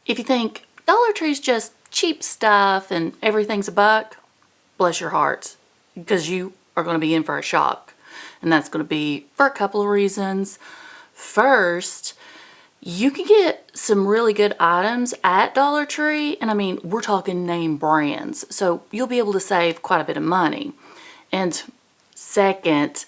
If you think Dollar Tree's just cheap stuff and everything's a buck, bless your heart, because you are going to be in for a shock. And that's going to be for a couple of reasons. First, you can get some really good items at Dollar Tree, and I mean, we're talking name brands, so you'll be able to save quite a bit of money. And second,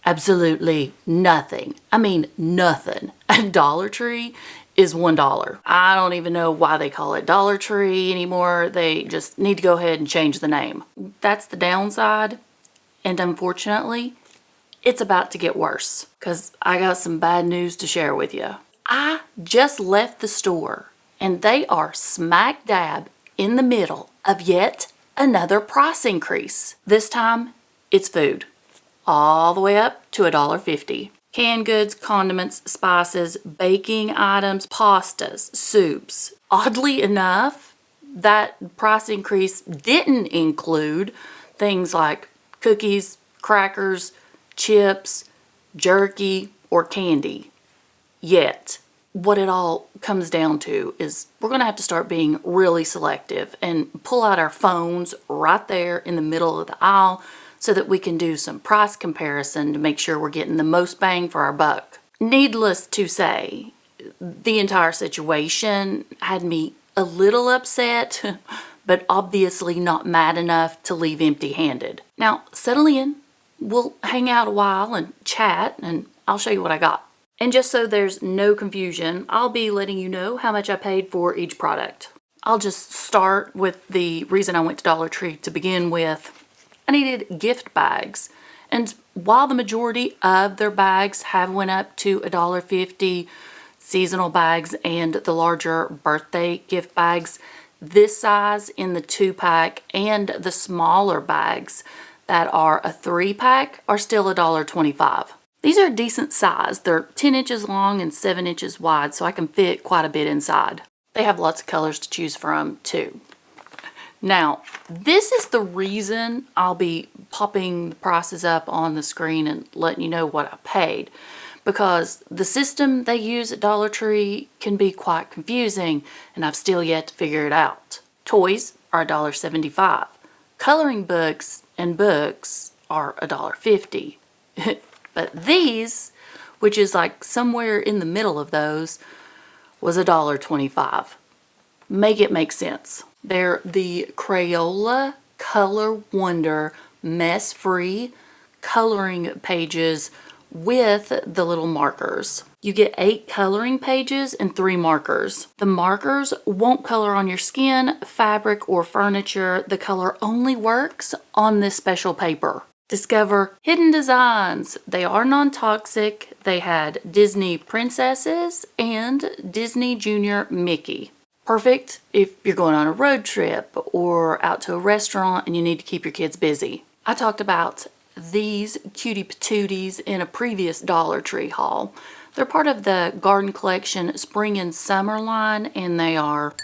absolutely nothing. I mean, nothing at Dollar Tree is $1. I don't even know why they call it Dollar Tree anymore. They just need to go ahead and change the name. That's the downside, and unfortunately, it's about to get worse because I got some bad news to share with you. I just left the store and they are smack dab in the middle of yet another price increase. This time, it's food. All the way up to $1.50. Canned goods, condiments, spices, baking items, pastas, soups. Oddly enough, that price increase didn't include things like cookies, crackers, chips, jerky, or candy. Yet, what it all comes down to is we're going to have to start being really selective and pull out our phones right there in the middle of the aisle so that we can do some price comparison to make sure we're getting the most bang for our buck. Needless to say, the entire situation had me a little upset, but obviously not mad enough to leave empty-handed. Now, settle in. We'll hang out a while and chat, and I'll show you what I got. And just so there's no confusion, I'll be letting you know how much I paid for each product. I'll just start with the reason I went to Dollar Tree to begin with. I needed gift bags. And while the majority of their bags have went up to $1.50, seasonal bags and the larger birthday gift bags, this size in the 2-pack and the smaller bags that are a 3-pack are still $1.25. These are a decent size. They're 10 inches long and 7 inches wide, so I can fit quite a bit inside. They have lots of colors to choose from, too. Now, this is the reason I'll be popping the prices up on the screen and letting you know what I paid. Because the system they use at Dollar Tree can be quite confusing, and I've still yet to figure it out. Toys are $1.75. Coloring books and books are $1.50. But these, which is like somewhere in the middle of those, was $1.25. Make it make sense. They're the Crayola Color Wonder mess-free coloring pages with the little markers. You get 8 coloring pages and 3 markers. The markers won't color on your skin, fabric, or furniture. The color only works on this special paper. Discover hidden designs. They are non-toxic. They had Disney princesses and Disney Junior Mickey. Perfect if you're going on a road trip or out to a restaurant and you need to keep your kids busy. I talked about these cutie patooties in a previous Dollar Tree haul. They're part of the Garden Collection Spring and Summer line, and they are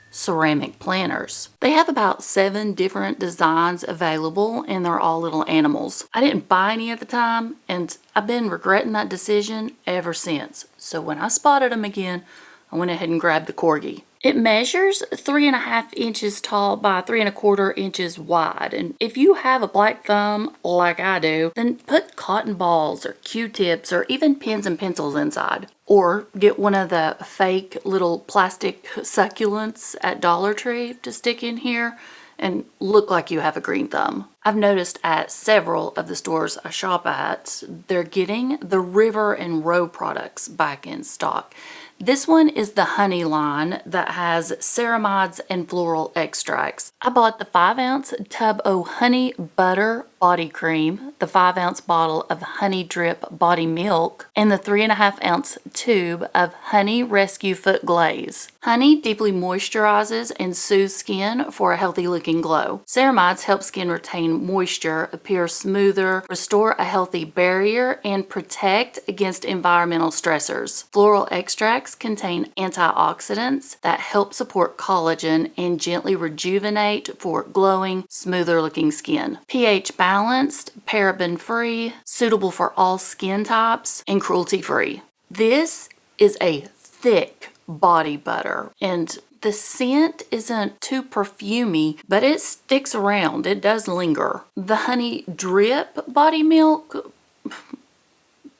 ceramic planters. They have about 7 different designs available, and they're all little animals. I didn't buy any at the time, and I've been regretting that decision ever since. So when I spotted them again, I went ahead and grabbed the corgi. It measures 3.5 inches tall by 3.25 inches wide. And if you have a black thumb like I do, then put cotton balls or Q-tips or even pens and pencils inside. Or get one of the fake little plastic succulents at Dollar Tree to stick in here and look like you have a green thumb. I've noticed at several of the stores I shop at, they're getting the River and Row products back in stock. This one is the honey line that has ceramides and floral extracts. I bought the 5-ounce tub o' honey butter body cream, the 5-ounce bottle of honey drip body milk, and the 3.5-ounce tube of honey rescue foot glaze. Honey deeply moisturizes and soothes skin for a healthy looking glow. Ceramides help skin retain moisture, appear smoother, restore a healthy barrier, and protect against environmental stressors. Floral extracts contain antioxidants that help support collagen and gently rejuvenate for glowing, smoother looking skin. pH balanced, paraben free, suitable for all skin types, and cruelty free. This is a thick body butter. And the scent isn't too perfumey, but it sticks around. It does linger. The honey drip body milk,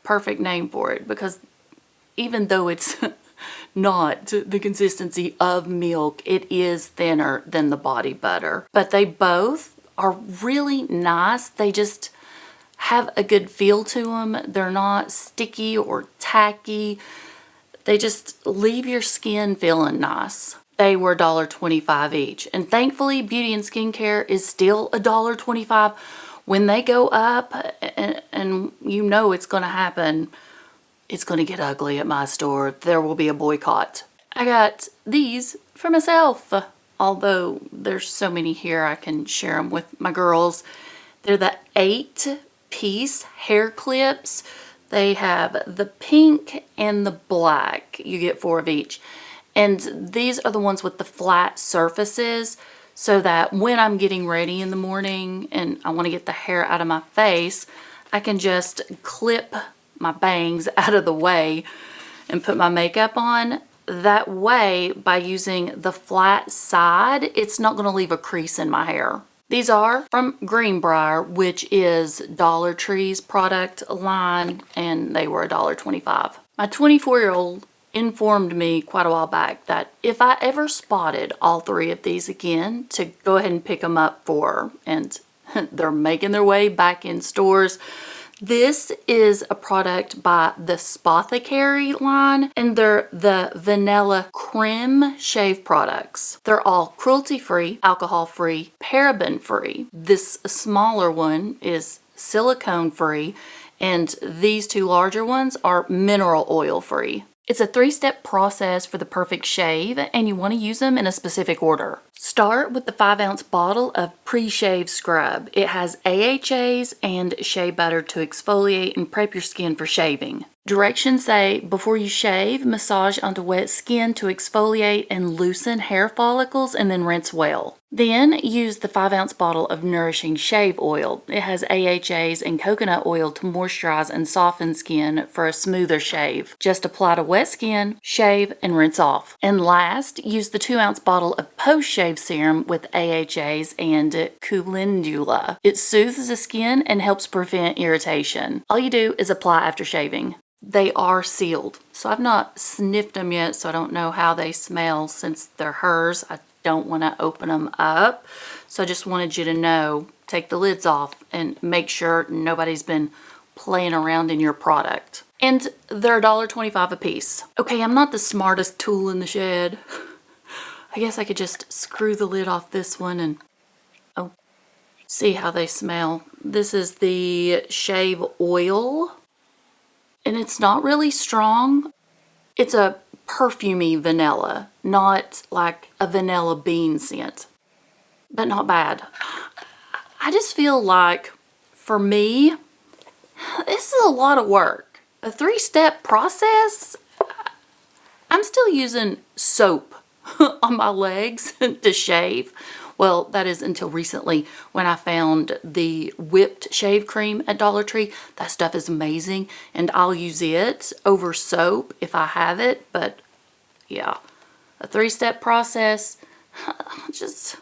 perfect name for it, because even though it's not the consistency of milk, it is thinner than the body butter. But they both are really nice. They just have a good feel to them. They're not sticky or tacky. They just leave your skin feeling nice. They were $1.25 each. And thankfully, beauty and skincare is still $1.25. When they go up, and you know it's going to happen, it's going to get ugly at my store. There will be a boycott. I got these for myself. Although there's so many here, I can share them with my girls. They're the 8-piece hair clips. They have the pink and the black. You get 4 of each. And these are the ones with the flat surfaces, so that when I'm getting ready in the morning and I want to get the hair out of my face, I can just clip my bangs out of the way and put my makeup on. That way, by using the flat side, it's not going to leave a crease in my hair. These are from Greenbrier, which is Dollar Tree's product line, and they were $1.25. My 24-year-old informed me quite a while back that if I ever spotted all 3 of these again, to go ahead and pick them up for her. And they're making their way back in stores. This is a product by the Spothecary line, and they're the Vanilla Creme Shave products. They're all cruelty-free, alcohol-free, paraben-free. This smaller one is silicone-free, and these 2 larger ones are mineral oil-free. It's a 3-step process for the perfect shave, and you want to use them in a specific order. Start with the 5-ounce bottle of pre-shave scrub. It has AHAs and shea butter to exfoliate and prep your skin for shaving. Directions say, before you shave, massage onto wet skin to exfoliate and loosen hair follicles, and then rinse well. Then use the 5-ounce bottle of nourishing shave oil. It has AHAs and coconut oil to moisturize and soften skin for a smoother shave. Just apply to wet skin, shave, and rinse off. And last, use the 2-ounce bottle of post-shave serum with AHAs and calendula. It soothes the skin and helps prevent irritation. All you do is apply after shaving. They are sealed, so I've not sniffed them yet, so I don't know how they smell. Since they're hers, I don't want to open them up, so I just wanted you to know, take the lids off and make sure nobody's been playing around in your product. And they're $1.25 a piece. Okay, I'm not the smartest tool in the shed. I guess I could just screw the lid off this one and see how they smell. This is the shave oil, and it's not really strong. It's a perfumey vanilla, not like a vanilla bean scent, but not bad. I just feel like, for me, this is a lot of work. A 3-step process. I'm still using soap on my legs to shave. Well, that is until recently when I found the whipped shave cream at Dollar Tree. That stuff is amazing, and I'll use it over soap if I have it. But yeah, a 3-step process just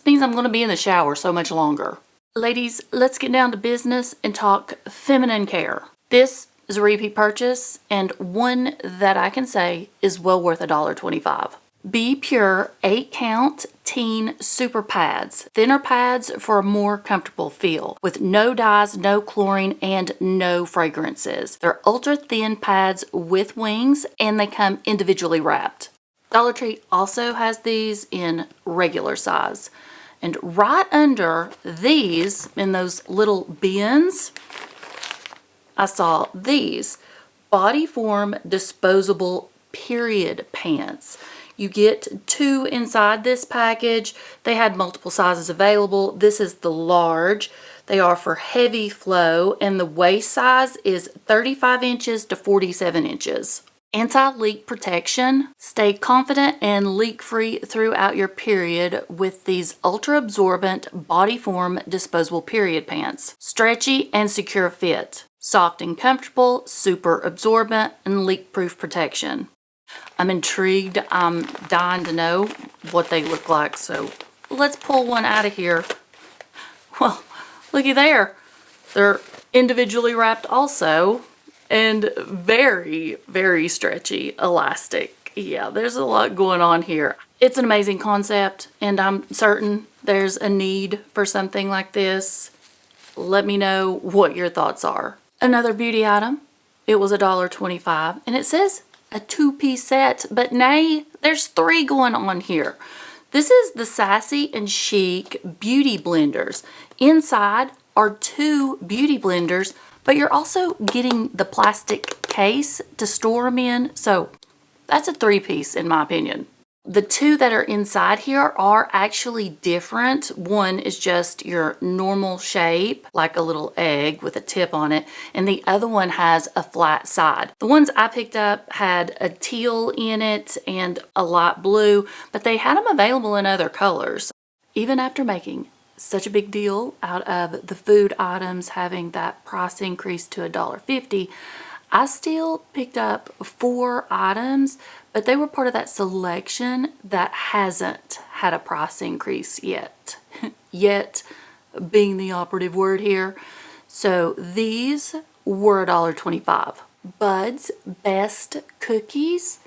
means I'm going to be in the shower so much longer. Ladies, let's get down to business and talk feminine care. This is a repeat purchase, and one that I can say is well worth $1.25. Be Pure 8-count teen super pads. Thinner pads for a more comfortable feel with no dyes, no chlorine, and no fragrances. They're ultra thin pads with wings, and they come individually wrapped. Dollar Tree also has these in regular size. And right under these, in those little bins, I saw these Bodyform disposable period pants. You get 2 inside this package. They had multiple sizes available. This is the large. They are for heavy flow, and the waist size is 35 inches to 47 inches. Anti-leak protection. Stay confident and leak-free throughout your period with these ultra-absorbent Bodyform disposable period pants. Stretchy and secure fit. Soft and comfortable, super absorbent, and leak-proof protection. I'm intrigued. I'm dying to know what they look like. So let's pull one out of here. Well, looky there. They're individually wrapped also, and very, very stretchy, elastic. Yeah, there's a lot going on here. It's an amazing concept, and I'm certain there's a need for something like this. Let me know what your thoughts are. Another beauty item. It was $1.25, and it says a 2-piece set, but nay, there's 3 going on here. This is the Sassy and Chic Beauty Blenders. Inside are 2 beauty blenders, but you're also getting the plastic case to store them in, so that's a 3-piece in my opinion. The 2 that are inside here are actually different. One is just your normal shape, like a little egg with a tip on it, and the other one has a flat side. The ones I picked up had a teal in it and a light blue, but they had them available in other colors. Even after making such a big deal out of the food items having that price increase to $1.50, I still picked up 4 items, but they were part of that selection that hasn't had a price increase yet. Yet being the operative word here. So these were $1.25. Bud's Best Cookies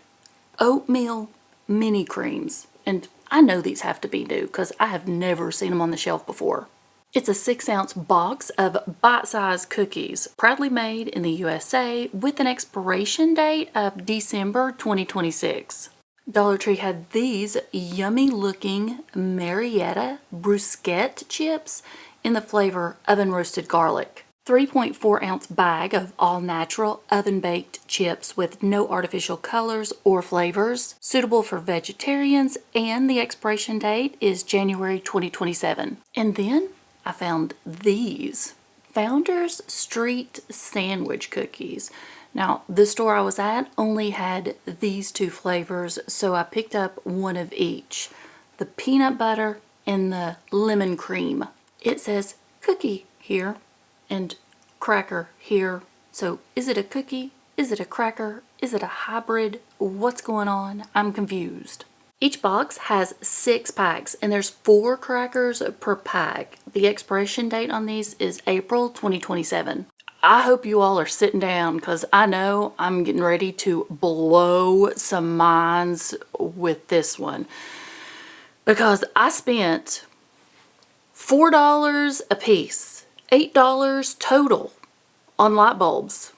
Oatmeal Mini Creams. And I know these have to be new because I have never seen them on the shelf before. It's a 6-ounce box of bite-sized cookies, proudly made in the USA with an expiration date of December 2026. Dollar Tree had these yummy-looking Marietta bruschetta chips in the flavor oven roasted garlic. 3.4-ounce bag of all-natural oven-baked chips with no artificial colors or flavors, suitable for vegetarians, and the expiration date is January 2027. And then I found these Founders Street Sandwich Cookies. Now, the store I was at only had these 2 flavors, so I picked up one of each. The peanut butter and the lemon cream. It says cookie here and cracker here. So is it a cookie? Is it a cracker? Is it a hybrid? What's going on? I'm confused. Each box has 6 packs, and there's 4 crackers per pack. The expiration date on these is April 2027. I hope you all are sitting down because I know I'm getting ready to blow some minds with this one. Because I spent $4 a piece, $8 total on light bulbs.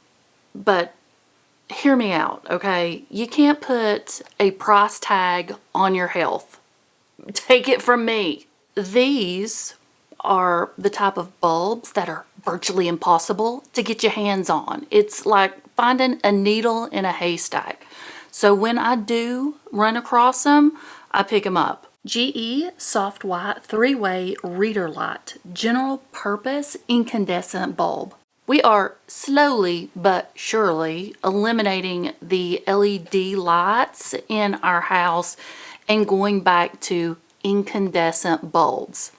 But hear me out, okay? You can't put a price tag on your health. Take it from me. These are the type of bulbs that are virtually impossible to get your hands on. It's like finding a needle in a haystack. So when I do run across them, I pick them up. GE Soft White 3-Way Reader Light General Purpose Incandescent Bulb. We are slowly but surely eliminating the LED lights in our house and going back to incandescent bulbs.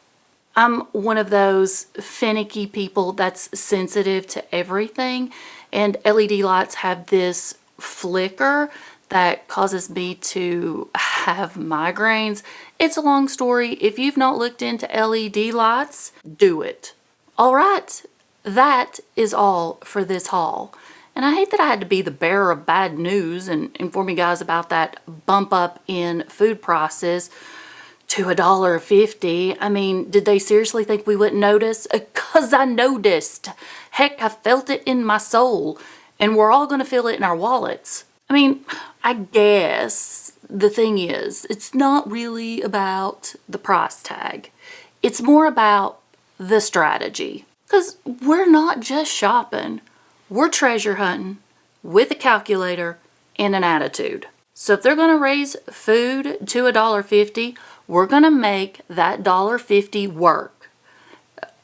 I'm one of those finicky people that's sensitive to everything, and LED lights have this flicker that causes me to have migraines. It's a long story. If you've not looked into LED lights, do it. All right. That is all for this haul. And I hate that I had to be the bearer of bad news and inform you guys about that bump up in food prices to $1.50. I mean, did they seriously think we wouldn't notice? 'Cause I noticed. Heck, I felt it in my soul. And we're all going to feel it in our wallets. I mean, I guess the thing is, it's not really about the price tag. It's more about the strategy. Because we're not just shopping, we're treasure hunting with a calculator and an attitude. So if they're going to raise food to $1.50, we're going to make that $1.50 work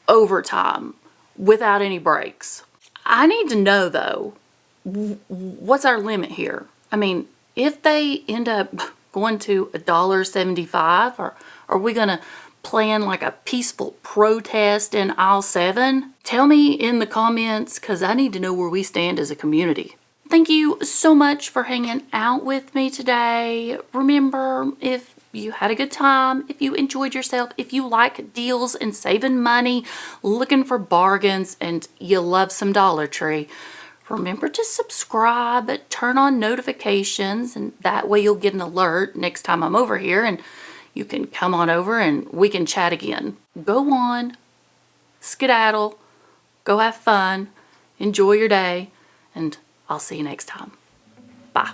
overtime without any breaks. I need to know though, what's our limit here? I mean, if they end up going to $1.75, or are we going to plan like a peaceful protest in aisle 7? Tell me in the comments because I need to know where we stand as a community. thank you so much for hanging out with me today. Remember, if you had a good time, if you enjoyed yourself, if you like deals and saving money, looking for bargains, and you love some Dollar Tree, remember to subscribe, turn on notifications, and that way you'll get an alert next time I'm over here, and you can come on over and we can chat again. Go on, skedaddle, go have fun, enjoy your day, and I'll see you next time. Bye.